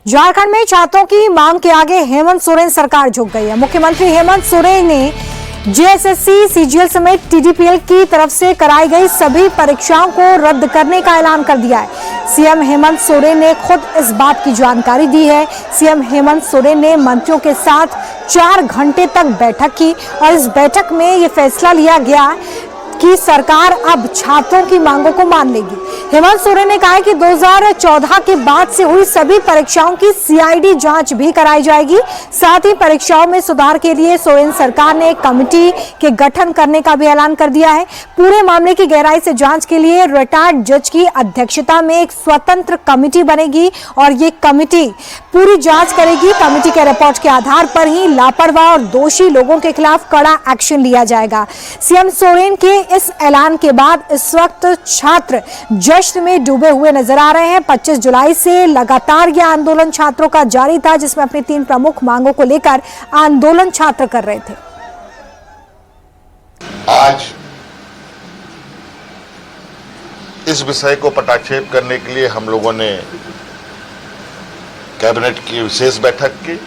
झारखंड में छात्रों की मांग के आगे हेमंत सोरेन सरकार झुक गई है। मुख्यमंत्री हेमंत सोरेन ने जेएसएससी, सीजीएल समेत टीडीपीएल की तरफ से कराई गई सभी परीक्षाओं को रद्द करने का ऐलान कर दिया है। सीएम हेमंत सोरेन ने खुद इस बात की जानकारी दी है। सीएम हेमंत सोरेन ने मंत्रियों के साथ 4 घंटे तक बैठक की और इस बैठक में ये फैसला लिया गया कि सरकार अब छात्रों की मांगों को मान लेगी। हेमंत सोरेन ने कहा है कि 2014 के बाद से हुई सभी परीक्षाओं की सीआईडी जांच भी कराई जाएगी। साथ ही परीक्षाओं में सुधार के लिए सोरेन सरकार ने एक कमेटी के गठन करने का भी ऐलान कर दिया है। पूरे मामले की गहराई से जांच के लिए रिटायर्ड जज की अध्यक्षता में एक स्वतंत्र कमेटी बनेगी और ये कमेटी पूरी जांच करेगी। कमेटी के रिपोर्ट के आधार पर ही लापरवाह और दोषी लोगों के खिलाफ कड़ा एक्शन लिया जाएगा। सीएम सोरेन के इस ऐलान के बाद इस वक्त छात्र जश्न में डूबे हुए नजर आ रहे हैं। 25 जुलाई से लगातार यह आंदोलन छात्रों का जारी था, जिसमें अपनी 3 प्रमुख मांगों को लेकर आंदोलन छात्र कर रहे थे। आज इस विषय को पटाक्षेप करने के लिए हम लोगों ने कैबिनेट की विशेष बैठक की।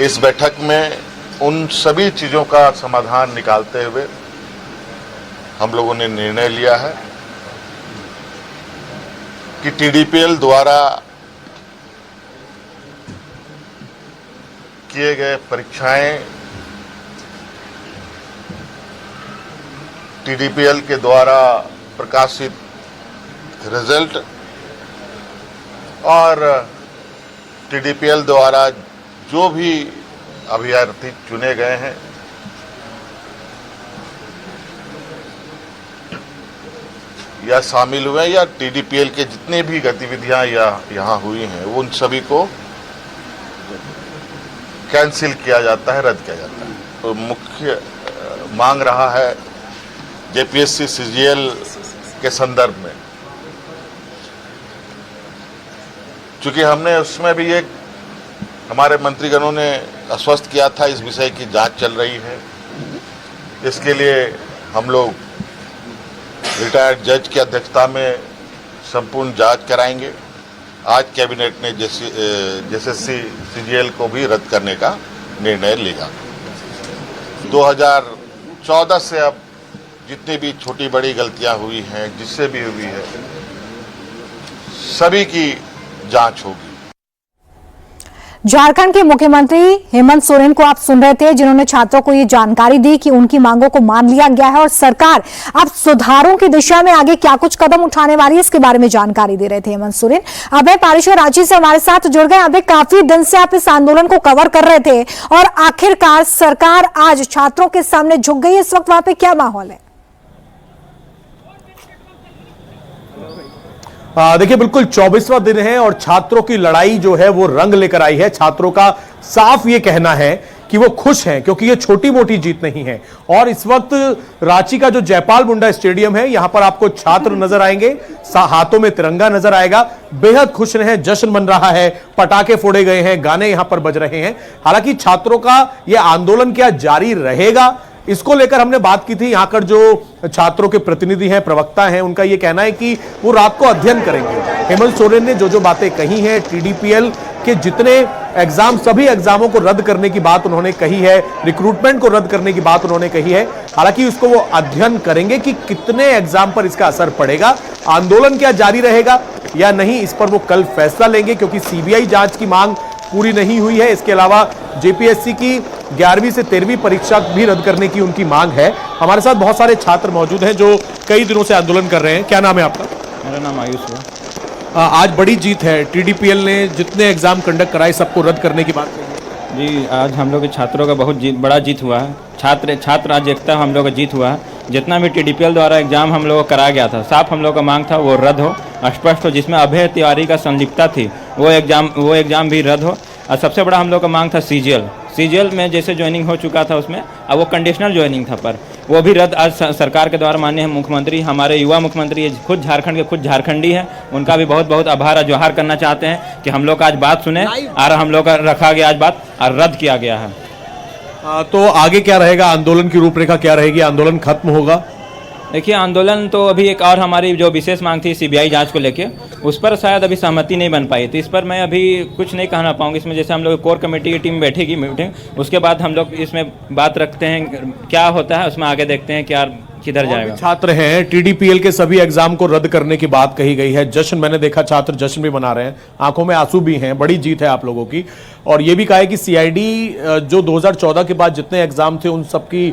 इस बैठक में उन सभी चीजों का समाधान निकालते हुए हम लोगों ने निर्णय लिया है कि टीडीपीएल द्वारा किए गए परीक्षाएं टीडीपीएल के द्वारा प्रकाशित रिजल्ट और टीडीपीएल द्वारा जो भी अभ्यर्थी चुने गए हैं या शामिल हुए या टीडीपीएल के जितने भी गतिविधियां यहाँ हुई हैं उन सभी को कैंसिल किया जाता है, रद्द किया जाता है। तो मुख्य मांग रहा है जेपीएससी सीजीएल के संदर्भ में, चूंकि हमने उसमें भी एक हमारे मंत्रीगणों ने आश्वस्त किया था इस विषय की जांच चल रही है। इसके लिए हम लोग रिटायर्ड जज की अध्यक्षता में संपूर्ण जांच कराएंगे। आज कैबिनेट ने जेएसएससी सीजीएल को भी रद्द करने का निर्णय लिया। 2014 से अब जितनी भी छोटी बड़ी गलतियां हुई हैं, जिससे भी हुई है, सभी की जांच होगी। झारखंड के मुख्यमंत्री हेमंत सोरेन को आप सुन रहे थे, जिन्होंने छात्रों को ये जानकारी दी कि उनकी मांगों को मान लिया गया है और सरकार अब सुधारों की दिशा में आगे क्या कुछ कदम उठाने वाली है, इसके बारे में जानकारी दे रहे थे हेमंत सोरेन। अभय पारेश्वर रांची से हमारे साथ जुड़ गए। अभय, काफी दिन से आप इस आंदोलन को कवर कर रहे थे और आखिरकार सरकार आज छात्रों के सामने झुक गई है। इस वक्त वहां पे क्या माहौल है? देखिए, बिल्कुल 24वां दिन है और छात्रों की लड़ाई जो है वो रंग लेकर आई है। छात्रों का साफ ये कहना है कि वो खुश हैं, क्योंकि ये छोटी मोटी जीत नहीं है। और इस वक्त रांची का जो जयपाल मुंडा स्टेडियम है, यहां पर आपको छात्र नजर आएंगे, हाथों में तिरंगा नजर आएगा, बेहद खुश हैं, जश्न मन रहा है, पटाखे फोड़े गए हैं, गाने यहां पर बज रहे हैं। हालांकि छात्रों का यह आंदोलन क्या जारी रहेगा, इसको लेकर हमने बात की थी। यहां पर जो छात्रों के प्रतिनिधि हैं, प्रवक्ता हैं, उनका यह कहना है कि वो रात को अध्ययन करेंगे। हेमंत सोरेन ने जो बातें कही हैं, टीडीपीएल के जितने एग्जाम, सभी एग्जामों को रद्द करने की बात उन्होंने कही है, रिक्रूटमेंट को रद्द करने की बात उन्होंने कही है। हालांकि उसको वो अध्ययन करेंगे कि कितने एग्जाम पर इसका असर पड़ेगा, आंदोलन क्या जारी रहेगा या नहीं, इस पर वो कल फैसला लेंगे, क्योंकि सीबीआई जांच की मांग पूरी नहीं हुई है। इसके अलावा जेपीएससी की 11वीं से 13वीं परीक्षा भी रद्द करने की उनकी मांग है। हमारे साथ बहुत सारे छात्र मौजूद हैं जो कई दिनों से आंदोलन कर रहे हैं। क्या नाम है आपका? मेरा नाम आयुष है। आज बड़ी जीत है, टीडीपीएल ने जितने एग्जाम कंडक्ट कराए सबको रद्द करने की बात कही। जी, आज हम लोग के छात्रों का बहुत बड़ा जीत हुआ है। छात्र आज एकता हम लोग का जीत हुआ है। जितना भी टीडीपीएल द्वारा एग्जाम हम लोग को कराया गया था, साफ हम लोग का मांग था वो रद्द हो, स्पष्ट हो। जिसमें अभय तिवारी का संलिप्तता थी वो एग्जाम भी रद्द हो। और सबसे बड़ा हम लोग का मांग था सीजीएल में जैसे ज्वाइनिंग हो चुका था उसमें, अब वो कंडीशनल ज्वाइनिंग था, पर वो भी रद्द आज सरकार के द्वारा। माननीय मुख्यमंत्री, हमारे युवा मुख्यमंत्री खुद झारखंड के खुद झारखंडी हैं, उनका भी बहुत बहुत आभार जोहार करना चाहते हैं कि हम लोग का आज बात सुने और हम लोग का रखा गया आज बात और रद्द किया गया है। तो आगे क्या रहेगा, आंदोलन की रूपरेखा क्या रहेगी? आंदोलन खत्म होगा? देखिए, आंदोलन तो अभी एक और हमारी जो विशेष मांग थी सीबीआई जांच को लेके, उस पर शायद अभी सहमति नहीं बन पाई, तो इस पर मैं अभी कुछ नहीं कहना पाऊंगा। इसमें जैसे हम लोग कोर कमेटी की टीम बैठेगी मीटिंग, उसके बाद हम लोग इसमें बात रखते हैं क्या होता है, उसमें आगे देखते हैं क्या किधर जाएगा। छात्र हैं, टीडीपीएल के सभी एग्जाम को रद्द करने की बात कही गई है। जश्न मैंने देखा, छात्र जश्न भी मना रहे हैं, आंखों में आंसू भी हैं, बड़ी जीत है आप लोगों की। और ये भी कहा है कि सीआईडी जो 2014 के बाद जितने एग्जाम थे उन सबकी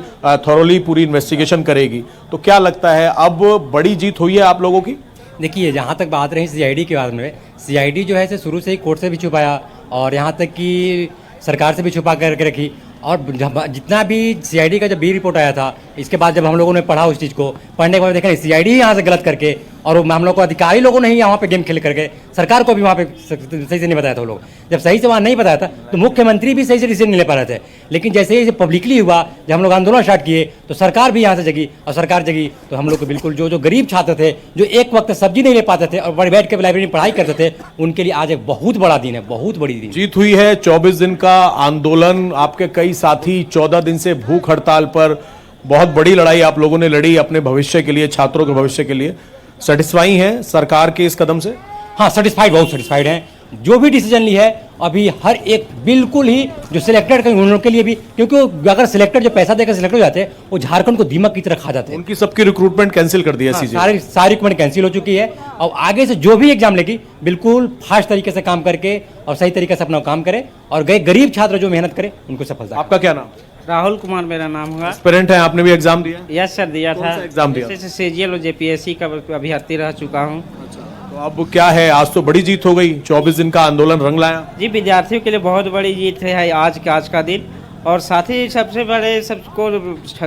थॉरोली पूरी इन्वेस्टिगेशन करेगी। तो क्या लगता है अब बड़ी जीत हुई है आप लोगों की? देखिए, जहाँ तक बात रही सीआईडी के बारे में, सीआईडी जो है से शुरू से ही कोर्ट से भी छुपाया और यहाँ तक कि सरकार से भी छुपा करके रखी। और जितना भी सीआईडी का जब बी रिपोर्ट आया था, इसके बाद जब हम लोगों ने पढ़ा उस चीज़ को, पढ़ने के बाद देखा सीआईडी यहाँ से गलत करके, और वो हम लोग को अधिकारी लोगों ने ही वहाँ पे गेम खेल करके सरकार को भी वहाँ पे सही से नहीं बताया था। वो लोग जब सही से वहाँ नहीं बताया था तो मुख्यमंत्री भी सही से डिसीजन नहीं ले पा रहे थे। लेकिन जैसे ही पब्लिकली हुआ, जब हम लोग आंदोलन स्टार्ट किए तो सरकार भी यहाँ से जगी, और सरकार जगी तो हम लोग को बिल्कुल जो गरीब छात्र थे, जो एक वक्त सब्जी नहीं ले पाते थे और बैठ के लाइब्रेरी में पढ़ाई करते थे, उनके लिए आज एक बहुत बड़ा दिन है, बहुत बड़ी दिन जीत हुई है। 24 दिन का आंदोलन, आपके कई साथी 14 दिन से भूख हड़ताल पर, बहुत बड़ी लड़ाई आप लोगों ने लड़ी अपने भविष्य के लिए, छात्रों के भविष्य के लिए। सेटिस्फाई हैं सरकार के इस कदम से? हाँ, सेटिस्फाइड, बहुत सेटिस्फाइड हैं। जो भी डिसीजन ली है अभी हर एक बिल्कुल ही जो सिलेक्टेड उन लोगों के लिए भी, क्योंकि अगर सिलेक्टेड जो पैसा देकर सिलेक्ट हो जाते हैं वो झारखंड को दीमक की तरह खा जाते हैं। उनकी सबकी रिक्रूटमेंट कैंसिल कर दिया सीजे। सारी रिक्रूटमेंट कैंसिल हो चुकी है। और आगे से जो भी एग्जाम लेगी बिल्कुल फास्ट तरीके से काम करके और सही तरीके से अपना काम करे, और गरीब छात्र जो मेहनत करे उनको सफलता। आपका क्या नाम? राहुल कुमार मेरा नाम हुआ। एस्पिरेंट है, आपने भी एग्जाम दिया? यस सर, दिया था। एग्जाम दिया? सीजीएल और जेपीएससी का अभ्यर्थी रह चुका हूँ। तो अब क्या है, आज तो बड़ी जीत हो गई, 24 दिन का आंदोलन रंग लाया। जी, विद्यार्थियों के लिए बहुत बड़ी जीत है आज का दिन। और साथ ही सबसे बड़े सबको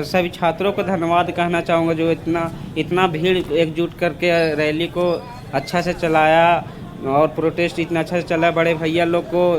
सभी छात्रों को धन्यवाद कहना चाहूँगा जो इतना भीड़ एकजुट करके रैली को अच्छा से चलाया और प्रोटेस्ट इतना अच्छा से चला। बड़े भैया लोग को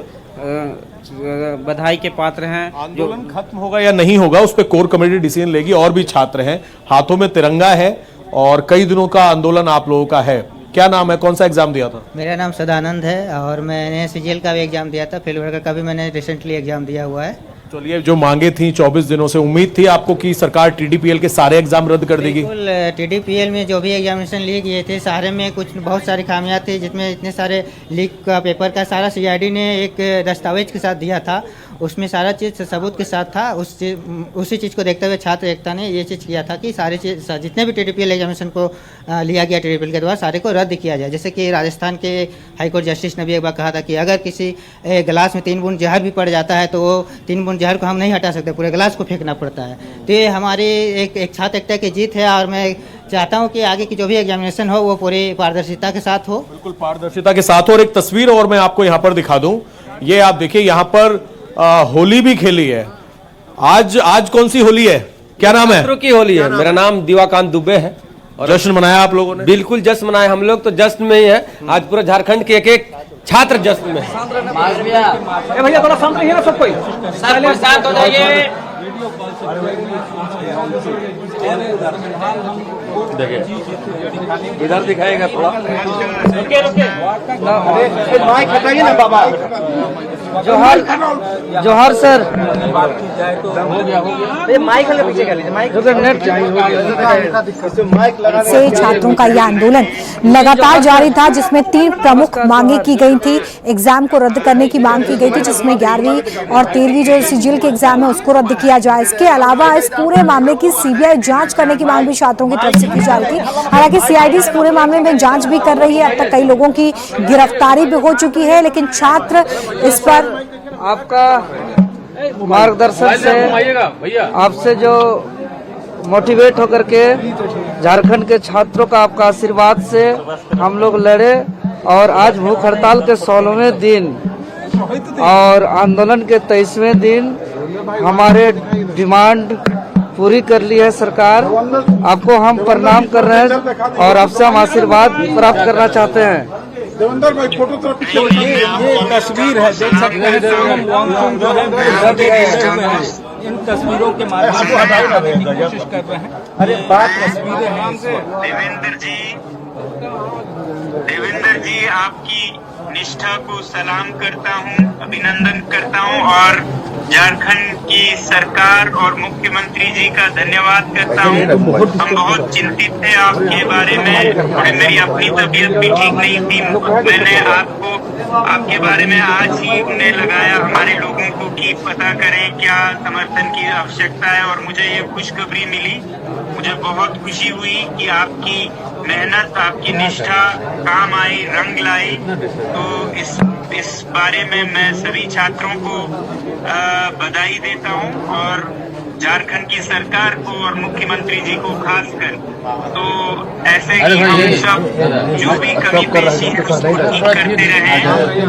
बधाई के पात्र हैं। आंदोलन खत्म होगा या नहीं होगा उस पर कोर कमेटी डिसीजन लेगी। और भी छात्र हैं, हाथों में तिरंगा है और कई दिनों का आंदोलन आप लोगों का है। क्या नाम है, कौन सा एग्जाम दिया था? मेरा नाम सदानंद है और मैंने सीजीएल का भी एग्जाम दिया था, फील्ड वर्कर का भी मैंने रिसेंटली एग्जाम दिया हुआ है। चलिए, जो मांगे थी 24 दिनों से, उम्मीद थी आपको कि सरकार टीडीपीएल के सारे एग्जाम रद्द कर देगी? बिल्कुल, टीडीपीएल में जो भी एग्जामिनेशन लिए गए थे सारे में बहुत सारी खामियां थी, जिसमें इतने सारे लीक का पेपर का सारा सीआईडी ने एक दस्तावेज के साथ दिया था, उसमें सारा चीज़ सबूत के साथ था। उसी चीज़ को देखते हुए छात्र एकता ने ये चीज़ किया था कि सारी चीज़ जितने भी टीडीपीएल एग्जामिनेशन को लिया गया टीडीपीएल के द्वारा सारे को रद्द किया जाए। जैसे कि राजस्थान के हाईकोर्ट जस्टिस ने भी एक बार कहा था कि अगर किसी गिलास में 3 बूंद जहर भी पड़ जाता है तो वो 3 बूंद जहर को हम नहीं हटा सकते, पूरे गिलास को फेंकना पड़ता है। तो ये हमारी एक छात्र एकता की जीत है और मैं चाहता हूँ कि आगे की जो भी एग्जामिनेशन हो वो पूरी पारदर्शिता के साथ हो। बिल्कुल पारदर्शिता के साथ हो। और एक तस्वीर और मैं आपको यहाँ पर दिखा दूं, ये आप देखिए, यहाँ पर होली भी खेली है। आज कौन सी होली है, क्या नाम है? छात्रों की होली है। मेरा नाम दिवाकांत दुबे है। और जश्न मनाया आप लोगों ने? बिल्कुल जश्न मनाया, हम लोग तो जश्न में ही है। आज पूरा झारखंड के एक छात्र जश्न में है। भैया थोड़ा शांत रहिए ना सब कोई, शांत हो जाइए। देखिए इधर दिखाएगा थोड़ा। माइक हटाइए ना बाबा। जोहर सर। माइक वाले पीछे कर लीजिए, माइक से छात्रों का यह आंदोलन लगातार जारी था, जिसमें 3 प्रमुख मांगे की गई थी। एग्जाम को रद्द करने की मांग की गई थी, जिसमें 11वीं और 13वीं जो सीजीएल के एग्जाम है उसको रद्द किया जाए। इसके अलावा इस पूरे मामले की सीबीआई जांच करने की मांग भी छात्रों की तरफ से की जा रही थी। हालांकि सीआईडी इस पूरे मामले में जांच भी कर रही है। अब तक कई लोगों की गिरफ्तारी भी हो चुकी है, लेकिन छात्र इस पर आपका मार्गदर्शन से, आपसे जो मोटिवेट होकर के झारखंड के छात्रों का आपका आशीर्वाद से हम लोग लड़े और आज भूख हड़ताल के 16वें दिन और आंदोलन के 23वें दिन हमारे डिमांड पूरी कर ली है सरकार। आपको हम प्रणाम कर रहे हैं और आपसे हम आशीर्वाद प्राप्त करना चाहते हैं। देवेंद्र भाई फोटो तो पीछे ये तस्वीर है, देख सकते हैं जो है इन तस्वीरों के माध्यम से कोशिश कर रहे हैं। अरे बात तस्वीरें हैं। देवेंद्र जी देवेंद्र जी, आपकी निष्ठा को सलाम करता हूं, अभिनंदन करता हूं और झारखंड की सरकार और मुख्यमंत्री जी का धन्यवाद करता हूं। हम बहुत चिंतित थे आपके बारे में और मेरी अपनी तबीयत भी ठीक नहीं थी। मैंने आपके बारे में आज ही उन्हें लगाया हमारे लोगों को कि पता करें क्या समर्थन की आवश्यकता है और मुझे ये खुशखबरी मिली। मुझे बहुत खुशी हुई कि आपकी मेहनत, आपकी निष्ठा काम आई, रंग लाई। तो इस बारे में मैं सभी छात्रों को बधाई देता हूं और झारखंड की सरकार को और मुख्यमंत्री जी को खासकर। तो ऐसे ही हम सब जो भी कमी पेशी है उसको ठीक करते रहे,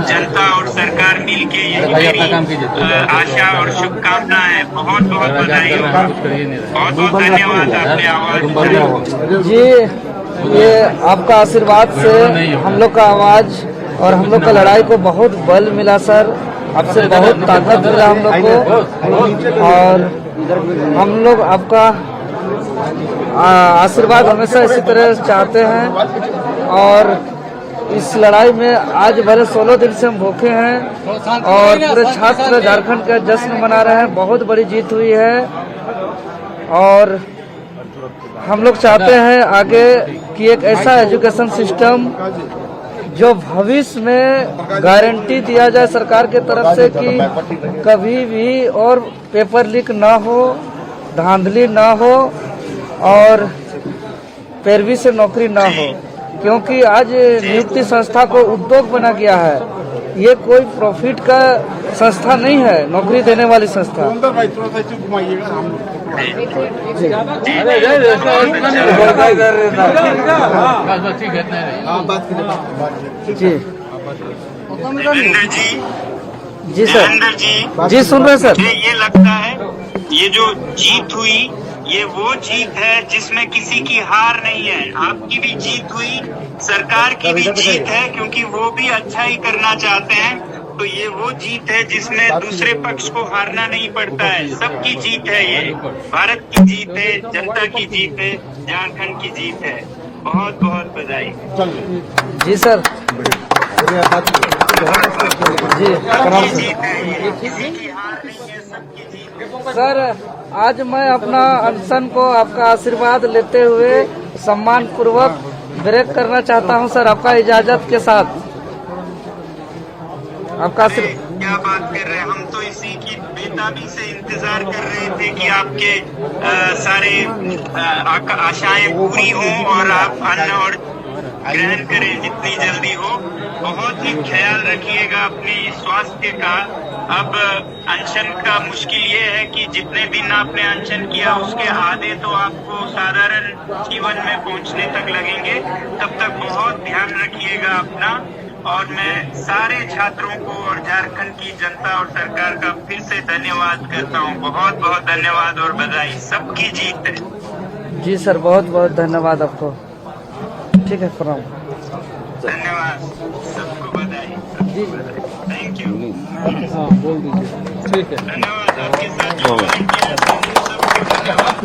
जनता और सरकार मिलके, यही मेरी आशा और शुभकामना है। बहुत बहुत बधाई हो, बहुत बहुत धन्यवाद। आपने आवाज जी, ये आपका आशीर्वाद से हम लोग का आवाज और हम लोग का लड़ाई को बहुत बल मिला सर। आपसे बहुत ताकत मिला हम लोग को और हम लोग आपका आशीर्वाद हमेशा इसी तरह चाहते हैं। और इस लड़ाई में आज भले 16 दिन से हम भूखे हैं और पूरे छात्र झारखंड का जश्न मना रहे हैं। बहुत बड़ी जीत हुई है और हम लोग चाहते हैं आगे कि एक ऐसा एजुकेशन सिस्टम जो भविष्य में गारंटी दिया जाए सरकार के तरफ से कि कभी भी और पेपर लीक ना हो, धांधली ना हो और पैरवी से नौकरी ना हो। क्योंकि आज नियुक्ति संस्था को उद्योग बना गया है, ये कोई प्रॉफिट का संस्था नहीं है, नौकरी देने वाली संस्था। जी सर, जी सुन रहे सर। ये लगता है ये जो जीत हुई ये वो जीत है जिसमें किसी की हार नहीं है। आपकी भी जीत हुई, सरकार की भी जीत है क्योंकि वो भी अच्छा ही करना चाहते हैं। तो ये वो जीत है जिसमें दूसरे पक्ष को हारना नहीं पड़ता है। सबकी जीत है, ये भारत की जीत है, जनता की जीत है, झारखंड की जीत है। बहुत बहुत बधाई। जी सर, जी जीत है ये, किसी की हार नहीं है, सबकी जीत है। सर, आज मैं अपना अनशन को आपका आशीर्वाद लेते हुए सम्मान पूर्वक ब्रेक करना चाहता हूं सर, आपका इजाजत के साथ। आपका क्या बात कर रहे हैं, हम तो इसी की बेताबी से इंतजार कर रहे थे कि आपके सारे आशाएं पूरी हों और आप अन्न और ग्रहण करें जितनी जल्दी हो। बहुत ही ख्याल रखिएगा अपने स्वास्थ्य का। अब अनशन का मुश्किल ये है कि जितने दिन आपने अनशन किया उसके आधे तो आपको साधारण जीवन में पहुंचने तक लगेंगे। तब तक बहुत ध्यान रखिएगा अपना। और मैं सारे छात्रों को और झारखंड की जनता और सरकार का फिर से धन्यवाद करता हूं। बहुत बहुत धन्यवाद और बधाई, सबकी जीत है। जी सर, बहुत बहुत धन्यवाद आपको। ठीक है, प्रणाम। धन्यवाद, सबको बधाई। जी, थैंक यू। हाँ, बोल दीजिए। ठीक है, धन्यवाद। आपके साथ जो किया सबको धन्यवाद।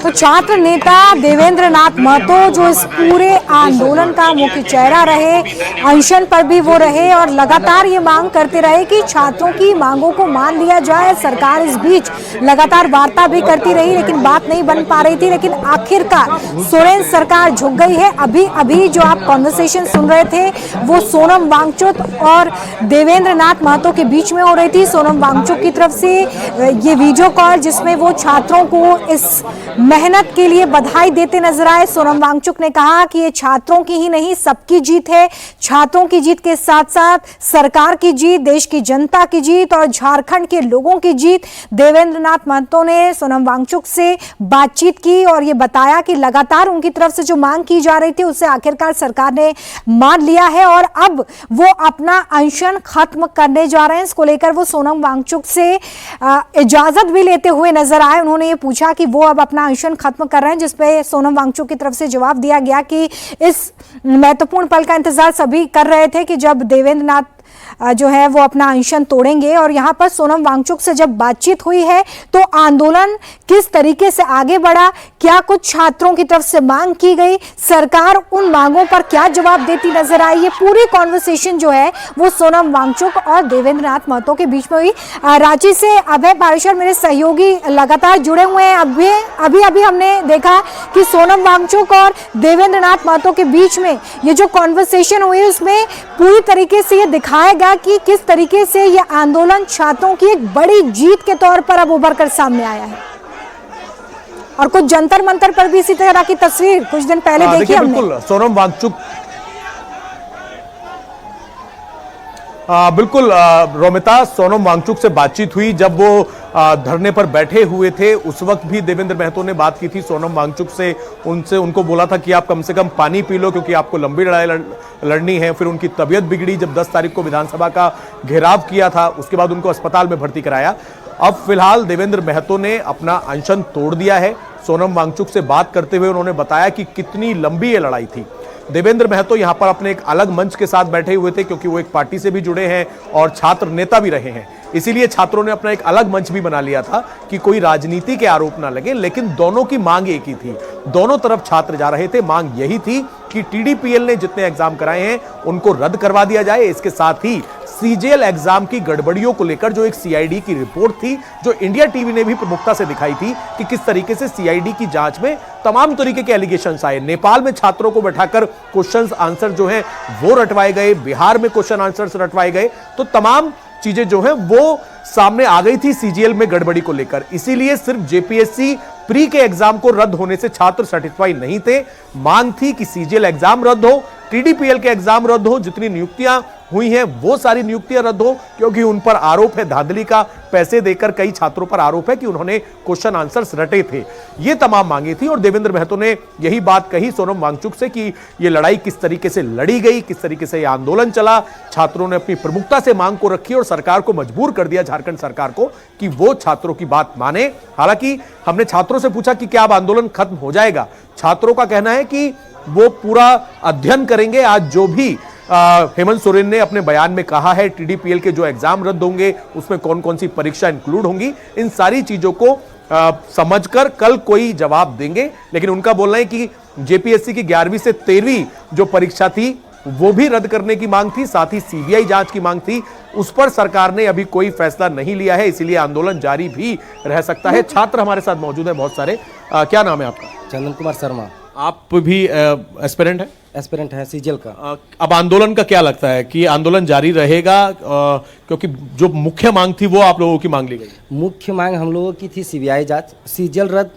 तो छात्र नेता देवेंद्र नाथ महतो जो इस पूरे आंदोलन का मुख्य चेहरा रहे, अनशन पर भी वो रहे और लगातार ये मांग करते रहे कि छात्रों की मांगों को मान लिया जाए। सरकार इस बीच लगातार वार्ता भी करती रही लेकिन बात नहीं बन पा रही थी। लेकिन आखिरकार सोरेन सरकार झुक गई है। अभी जो आप कॉन्वर्सेशन सुन रहे थे वो सोनम वांगचुक और देवेंद्र नाथ महतो के बीच में हो रही थी। सोनम वांगचुक की तरफ से ये वीडियो कॉल जिसमें वो छात्रों को इस मेहनत के लिए बधाई देते नजर आए। सोनम वांगचुक ने कहा कि ये छात्रों की ही नहीं सबकी जीत है। छात्रों की जीत के साथ साथ सरकार की जीत, देश की जनता की जीत और झारखंड के लोगों की जीत। देवेंद्र नाथ महतो ने सोनम वांगचुक से बातचीत की और ये बताया कि लगातार उनकी तरफ से जो मांग की जा रही थी उसे आखिरकार सरकार ने मान लिया है और अब वो अपना अनशन खत्म करने जा रहे हैं। इसको लेकर वो सोनम वांगचुक से इजाजत भी लेते हुए नजर आए। उन्होंने ये पूछा कि वो अब अपना अनशन खत्म कर रहे हैं, जिसपे सोनम वांगचुक की तरफ से जवाब दिया गया कि इस महत्वपूर्ण पल का इंतजार सभी कर रहे थे कि जब देवेंद्र नाथ जो है वो अपना अनशन तोड़ेंगे। और यहाँ पर सोनम वांगचुक से जब बातचीत हुई है तो आंदोलन किस तरीके से आगे बढ़ा, क्या कुछ छात्रों की तरफ से मांग की गई, सरकार उन मांगों पर क्या जवाब देती नजर आई, ये पूरी कॉन्वर्सेशन जो है वो सोनम वांगचुक और देवेंद्र नाथ महतो के बीच में हुई। रांची से अभय पारेशर मेरे सहयोगी लगातार जुड़े हुए हैं। अभी हमने देखा कि सोनम वांगचुक और देवेंद्र नाथ महतो के बीच में ये जो कॉन्वर्सेशन हुई उसमें पूरी तरीके से ये दिखाया गया कि किस तरीके से ये आंदोलन छात्रों की एक बड़ी जीत के तौर पर अब उभर कर सामने आया है। और कुछ जंतर मंतर पर भी इसी तरह की तस्वीर कुछ दिन पहले देखी हमने। बिल्कुल सोनम वांगचुक बिल्कुल रोमिता, सोनम वांगचुक से बातचीत हुई जब वो धरने पर बैठे हुए थे। उस वक्त भी देवेंद्र महतो ने बात की थी सोनम वांगचुक से, उनको बोला था कि आप कम से कम पानी पी लो क्योंकि आपको लंबी लड़ाई लड़नी है। फिर उनकी तबीयत बिगड़ी जब 10 तारीख को विधानसभा का घेराव किया था, उसके बाद उनको अस्पताल में भर्ती कराया। अब फिलहाल देवेंद्र महतो ने अपना अनशन तोड़ दिया है। सोनम वांगचुक से बात करते हुए उन्होंने बताया कि कितनी लंबी ये लड़ाई थी। देवेंद्र महतो यहां पर अपने एक अलग मंच के साथ बैठे हुए थे क्योंकि वो एक पार्टी से भी जुड़े हैं और छात्र नेता भी रहे हैं, इसीलिए छात्रों ने अपना एक अलग मंच भी बना लिया था कि कोई राजनीति के आरोप ना लगे। लेकिन दोनों की मांग एक ही थी, दोनों तरफ छात्र जा रहे थे। मांग यही थी कि टीडीपीएल ने जितने एग्जाम कराए हैं उनको रद्द करवा दिया जाए। इसके साथ ही सीजीएल एग्जाम की गड़बड़ियों को लेकर जो एक सीआईडी की रिपोर्ट थी, जो इंडिया टीवी ने भी प्रमुखता से दिखाई थी कि किस तरीके से सीआईडी की जांच में तमाम तरीके के एलिगेशंस आए। नेपाल में छात्रों को बैठाकर क्वेश्चंस आंसर जो हैं वो रटवाए गए, बिहार में क्वेश्चन आंसर्स रटवाए गए, तो तमाम चीजें जो है वो सामने आ गई थी सीजीएल में गड़बड़ी को लेकर। इसीलिए सिर्फ जेपीएससी प्री के एग्जाम को रद्द होने से छात्र सेटिस्फाई नहीं थे। मांग थी कि सीजीएल एग्जाम रद्द हो, टीडीपीएल के एग्जाम रद्द हो, जितनी नियुक्तियां हुई हैं वो सारी नियुक्तियां रद्द हो, क्योंकि उन पर आरोप है धांधली का। पैसे देकर कई छात्रों पर आरोप है कि उन्होंने क्वेश्चन आंसर्स रटे थे। ये तमाम मांगे थी और देवेंद्र महतो ने यही बात कही सोनम वांगचुक से कि ये लड़ाई किस तरीके से लड़ी गई, किस तरीके से ये आंदोलन चला। छात्रों ने अपनी प्रमुखता से मांग को रखी और सरकार को मजबूर कर दिया, झारखंड सरकार को, कि वो छात्रों की बात माने। हालांकि हमने छात्रों से पूछा कि क्या अब आंदोलन खत्म हो जाएगा। छात्रों का कहना है कि वो पूरा अध्ययन करेंगे। आज जो भी हेमंत सोरेन ने अपने बयान में कहा है, टीडीपीएल के जो एग्जाम रद्द होंगे उसमें कौन कौन सी परीक्षा इंक्लूड होंगी, इन सारी चीजों को समझकर कल कोई जवाब देंगे। लेकिन उनका बोलना है कि जेपीएससी की 11वीं से 13वीं जो परीक्षा थी वो भी रद्द करने की मांग थी, साथ ही सीबीआई जांच की मांग थी। उस पर सरकार ने अभी कोई फैसला नहीं लिया है, इसीलिए आंदोलन जारी भी रह सकता है। छात्र हमारे साथ मौजूद हैं बहुत सारे। क्या नाम है आपका? चंदन कुमार शर्मा। आप भी एस्पिरेंट है? एस्पिरेंट है सीजीएल का। अब आंदोलन का क्या लगता है कि आंदोलन जारी रहेगा? क्योंकि जो मुख्य मांग थी वो आप लोगों की मांग ली गई। मुख्य मांग हम लोगों की थी सीबीआई जांच, सीजीएल रद्द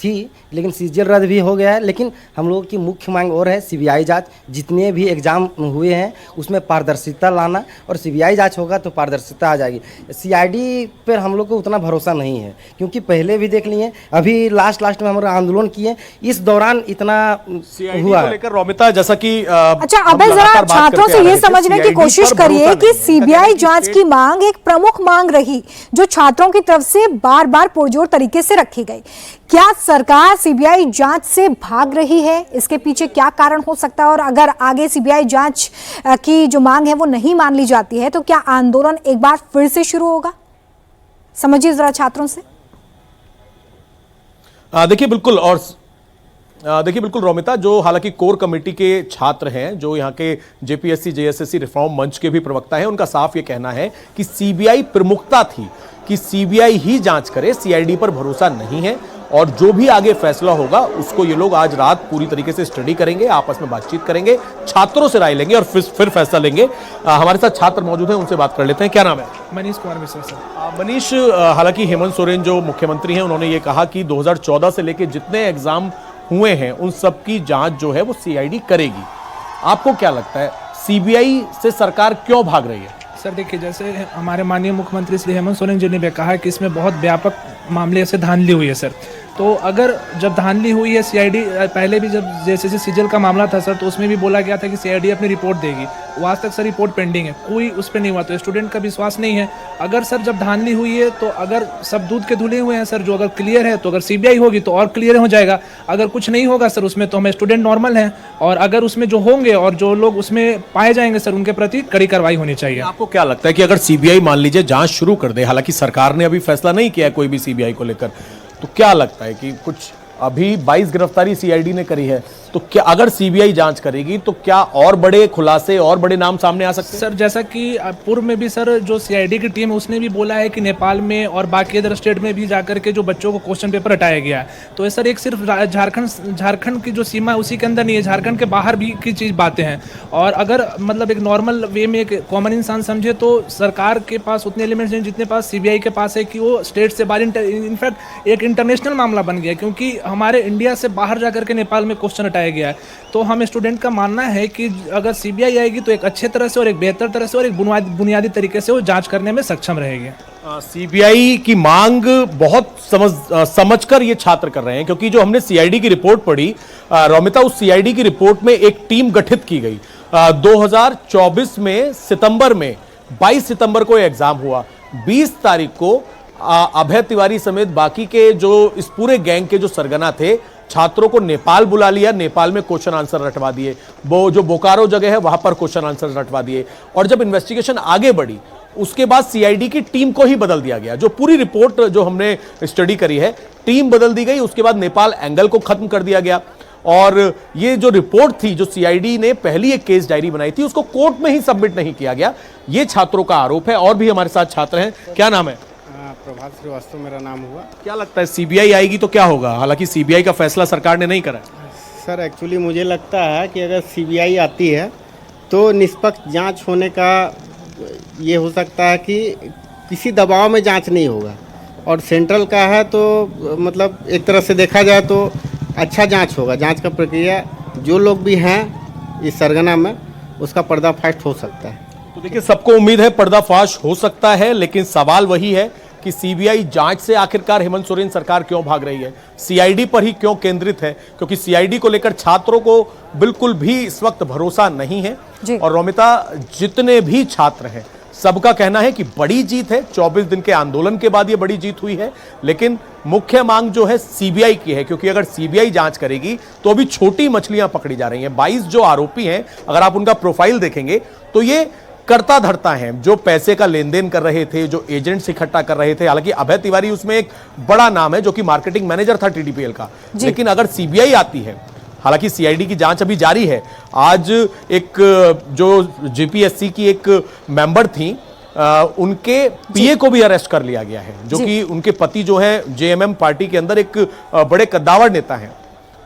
थी लेकिन सीजीएल रद्द भी हो गया है। लेकिन हम लोगों की मुख्य मांग और है सीबीआई जांच। जितने भी एग्जाम हुए हैं उसमें पारदर्शिता लाना, और सीबीआई जांच होगा तो पारदर्शिता आ जाएगी। सीआईडी पर हम लोग को उतना भरोसा नहीं है, क्योंकि पहले भी देख लिए, अभी लास्ट में हम आंदोलन किए, इस दौरान इतना हुआ है। लेकर रोमिता, जैसा कि अच्छा, अब जरा छात्रों से ये समझने की कोशिश करिए कि सीबीआई जांच की मांग एक प्रमुख मांग रही जो छात्रों की तरफ से बार बार पुरजोर तरीके से रखी गई। क्या सरकार सीबीआई जांच से भाग रही है? इसके पीछे क्या कारण हो सकता है? और अगर आगे सीबीआई जांच की जो मांग है वो नहीं मान ली जाती है तो क्या आंदोलन एक बार फिर से शुरू होगा? समझिए जरा छात्रों से। देखिए बिल्कुल, और देखिए बिल्कुल रोमिता, जो हालांकि कोर कमेटी के छात्र हैं, जो यहाँ के जेपीएससी जेएसएससी रिफॉर्म मंच के भी प्रवक्ता हैं, उनका साफ ये कहना है कि सीबीआई प्रमुखता थी कि सीबीआई ही जांच करे, सीआईडी पर भरोसा नहीं है। और जो भी आगे फैसला होगा उसको ये लोग आज रात पूरी तरीके से स्टडी करेंगे, आपस में बातचीत करेंगे, छात्रों से राय लेंगे और फिर फैसला लेंगे। हमारे साथ छात्र मौजूद हैं, उनसे बात कर लेते हैं। क्या नाम है? मनीष कुमार मिश्रा सर। मनीष, हालांकि हेमंत सोरेन जो मुख्यमंत्री हैं उन्होंने ये कहा कि 2014 से लेकर जितने एग्जाम हुए हैं उन सब की जांच जो है वो सीआईडी करेगी। आपको क्या लगता है सीबीआई से सरकार क्यों भाग रही है? सर देखिए, जैसे हमारे माननीय मुख्यमंत्री श्री हेमंत सोरेन जी ने भी कहा कि इसमें बहुत व्यापक मामले से धांधली हुई है सर। तो अगर जब धांधली हुई है सीआईडी, पहले भी जब जेएसएससी सीजीएल का मामला था सर, तो उसमें भी बोला गया था कि सीआईडी अपनी रिपोर्ट देगी, वो आज तक सर रिपोर्ट पेंडिंग है, कोई उस पर नहीं हुआ, तो स्टूडेंट का विश्वास नहीं है। अगर सर जब धांधली हुई है तो अगर सब दूध के धुले हुए हैं सर, जो अगर क्लियर है तो अगर सीबीआई होगी तो और क्लियर हो जाएगा, अगर कुछ नहीं होगा सर उसमें तो हम स्टूडेंट नॉर्मल हैं, और अगर उसमें जो होंगे और जो लोग उसमें पाए जाएंगे सर उनके प्रति कड़ी कार्रवाई होनी चाहिए। आपको क्या लगता है कि अगर सीबीआई मान लीजिए जांच शुरू कर दे, हालांकि सरकार ने अभी फैसला नहीं किया है कोई भी सीबीआई को लेकर, तो क्या लगता है कि कुछ अभी 22 गिरफ्तारी सीआईडी ने करी है, तो क्या अगर सीबीआई जांच करेगी तो क्या और बड़े खुलासे और बड़े नाम सामने आ सकते हैं? सर जैसा कि पूर्व में भी सर जो सीआईडी की टीम है उसने भी बोला है कि नेपाल में और बाकी अदर स्टेट में भी जाकर के जो बच्चों को क्वेश्चन पेपर हटाया गया है, तो सर एक सिर्फ झारखंड की जो सीमा है उसी के अंदर नहीं है, झारखंड के बाहर भी की चीज़ बातें हैं। और अगर मतलब एक नॉर्मल वे में एक कॉमन इंसान समझे तो सरकार के पास उतने एलिमेंट्स हैं जितने पास सीबीआई के पास है कि वो स्टेट से बाहर, इनफैक्ट एक इंटरनेशनल मामला बन गया, क्योंकि हमारे इंडिया से बाहर जाकर के नेपाल में क्वेश्चन हटाया गया है। तो हम स्टूडेंट का मानना है कि अगर सीबीआई आएगी तो एक अच्छे तरह से और एक बेहतर तरह से और एक बुनियादी तरीके से वो जांच करने में सक्षम रहेगी। सीबीआई की मांग बहुत समझकर ये छात्र कर रहे हैं, क्योंकि जो हमने सीआईडी की रिपोर्ट पढ़ी रोमिता, उस सीआईडी की रिपोर्ट में एक टीम गठित की गई 2024 में सितंबर में, 22 सितंबर को एग्जाम हुआ, 20 तारीख को अभय तिवारी समेत बाकी के जो इस पूरे गैंग के जो सरगना थे छात्रों को नेपाल बुला लिया, नेपाल में क्वेश्चन आंसर रटवा दिए, वो जो बोकारो जगह है वहां पर क्वेश्चन आंसर रटवा दिए। और जब इन्वेस्टिगेशन आगे बढ़ी उसके बाद सीआईडी की टीम को ही बदल दिया गया, जो पूरी रिपोर्ट जो हमने स्टडी करी है टीम बदल दी गई, उसके बाद नेपाल एंगल को खत्म कर दिया गया। और ये जो रिपोर्ट थी जो सीआईडी ने पहली एक केस डायरी बनाई थी उसको कोर्ट में ही सबमिट नहीं किया गया, ये छात्रों का आरोप है। और भी हमारे साथ छात्र हैं, क्या नाम है? प्रभात श्रीवास्तव मेरा नाम हुआ। क्या लगता है सीबीआई आएगी तो क्या होगा? हालांकि सीबीआई का फैसला सरकार ने नहीं करा है। सर एक्चुअली मुझे लगता है कि अगर सीबीआई आती है तो निष्पक्ष जांच होने का ये हो सकता है कि किसी दबाव में जांच नहीं होगा, और सेंट्रल का है तो मतलब एक तरह से देखा जाए तो अच्छा जांच होगा। जांच का प्रक्रिया जो लोग भी हैं इस सरगना में उसका पर्दाफाश हो सकता है। तो देखिए सबको उम्मीद है पर्दाफाश हो सकता है, लेकिन सवाल वही है कि सीबीआई जांच से आखिरकार हेमंत सोरेन सरकार क्यों भाग रही है, सीआईडी पर ही क्यों केंद्रित है, क्योंकि सीआईडी को लेकर छात्रों को बिल्कुल भी इस वक्त भरोसा नहीं है। और रोमिता, जितने भी छात्र हैं सबका कहना है कि बड़ी जीत है, 24 दिन के आंदोलन के बाद ये बड़ी जीत हुई है, लेकिन मुख्य मांग जो है सीबीआई की है, क्योंकि अगर सीबीआई जांच करेगी तो अभी छोटी मछलियां पकड़ी जा रही हैं। 22 जो आरोपी हैं अगर आप उनका प्रोफाइल देखेंगे तो ये करता धरता है, जो पैसे का लेन देन कर रहे थे, जो एजेंट्स इकट्ठा कर रहे थे। हालांकि अभय तिवारी उसमें एक बड़ा नाम है जो कि मार्केटिंग मैनेजर था टीडीपीएल का, लेकिन अगर सीबीआई आती है, हालांकि सीआईडी की जांच अभी जारी है। आज एक जो जीपीएससी की एक मेंबर थी उनके पीए को भी अरेस्ट कर लिया गया है, जो कि उनके पति जो है जेएमएम पार्टी के अंदर एक बड़े कद्दावर नेता हैं।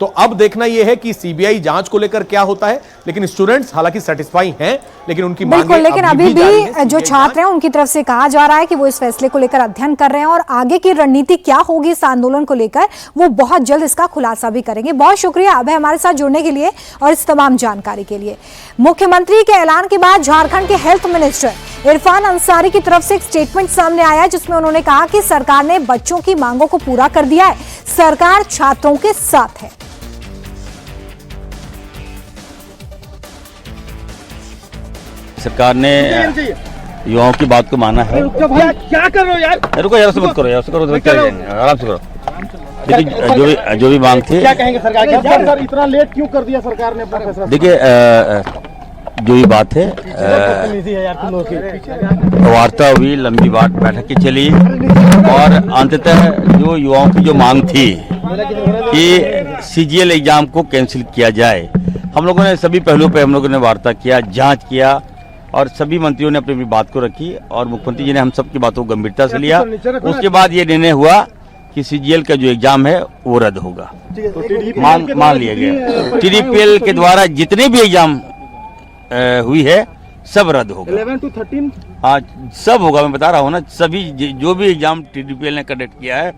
तो अब देखना यह है कि सीबीआई जांच को लेकर क्या होता है, लेकिन स्टूडेंट्स हालांकि सेटिस्फाई हैं, लेकिन उनकी बिल्कुल, लेकिन अभी भी जो छात्र हैं उनकी तरफ से कहा जा रहा है कि वो इस फैसले को लेकर अध्ययन कर रहे हैं और आगे की रणनीति क्या होगी इस आंदोलन को लेकर वो बहुत जल्द इसका खुलासा भी करेंगे। बहुत शुक्रिया अभय हमारे साथ जुड़ने के लिए और इस तमाम जानकारी के लिए। मुख्यमंत्री के ऐलान के बाद झारखंड के हेल्थ मिनिस्टर इरफान अंसारी की तरफ से एक स्टेटमेंट सामने आया जिसमें उन्होंने कहा कि सरकार ने बच्चों की मांगों को पूरा कर दिया है, सरकार छात्रों के साथ है। सरकार ने युवाओं की बात को माना है। क्या कर रहे हो यार? रुको यार, मत करो यार, करो आराम से करो। देखिए जो भी मांग थी, क्या कहेंगे सरकार की? सर इतना लेट क्यों कर दिया सरकार ने अपना फैसला? देखिए जो भी बात है वार्ता हुई, लंबी बात बैठक की चली और अंततः जो युवाओं की जो मांग थी कि सीजीएल एग्जाम को कैंसिल किया जाए, हम लोगों ने सभी पहलुओं पे हम लोगों ने वार्ता किया, जांच किया और सभी मंत्रियों ने अपनी अपनी बात को रखी और मुख्यमंत्री जी ने हम सबकी बातों को गंभीरता से लिया। उसके बाद ये निर्णय हुआ कि सीजीएल का जो एग्जाम है वो रद्द होगा, मान लिया गया। टीडीपीएल के द्वारा जितने भी एग्जाम हुई है सब रद्द होगा, 11 to 13 हाँ सब होगा। मैं बता रहा हूँ ना, सभी जो भी एग्जाम टीडीपीएल ने कंडक्ट किया है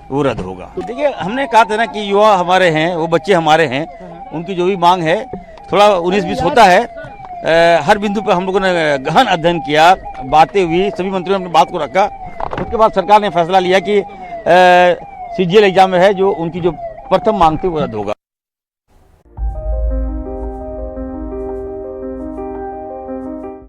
वो रद्द होगा। देखिए हमने कहा था ना कि युवा हमारे हैं, वो बच्चे हमारे हैं, उनकी जो भी मांग है थोड़ा 19-20 होता है। हर बिंदु पर हम लोगों ने गहन अध्ययन किया, बातें हुई, सभी मंत्रियों ने अपनी बात को रखा। उसके बाद सरकार ने फैसला लिया कि सीजीएल एग्जाम में है जो उनकी जो प्रथम मांग थी वो रद्द होगा।